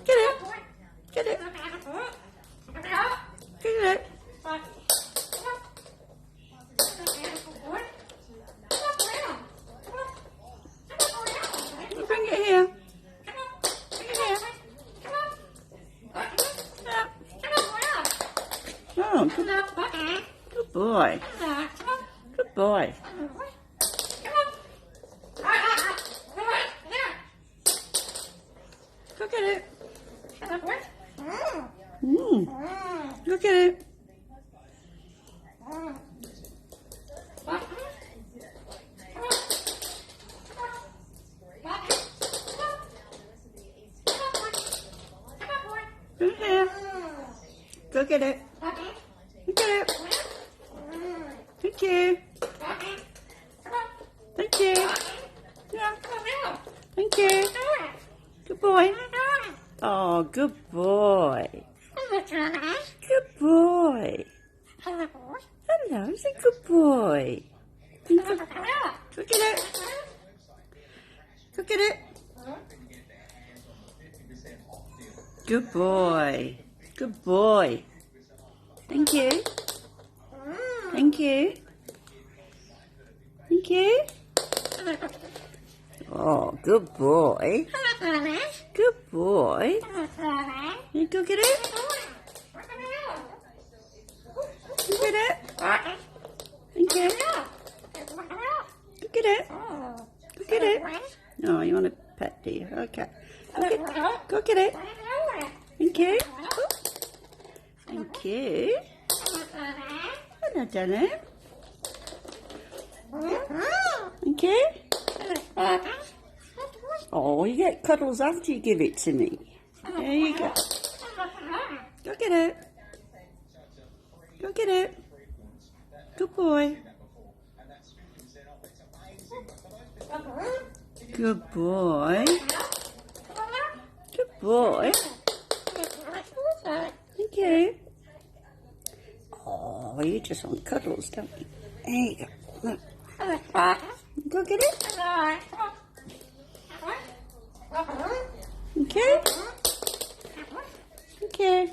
Get it. Get it. Bring it here. Bring it here. Yeah. Oh, good boy. Good boy. Go get it. Look at it. Right here. Go get it. Look at it. Thank you. Thank you. Yeah. Thank you. Good boy. Oh, good boy. Good boy. Hello, it's a good boy. Go get it. Go get it. Good boy. Good boy. Thank you. Thank you. Thank you. Oh, good boy. Good boy. You go get it. You get it. Thank you. Go get it. Go get it. Oh, you want a pet, do you? Okay. Go get it. Thank you. Thank you. Hello, Danny. Thank you. Oh, you get cuddles after you give it to me. There you go. Go get it. Go get it. Good boy. Good boy. Good boy. Thank you. Oh, you just want cuddles, don't you? There you go. Look. Go get it. Okay. Okay.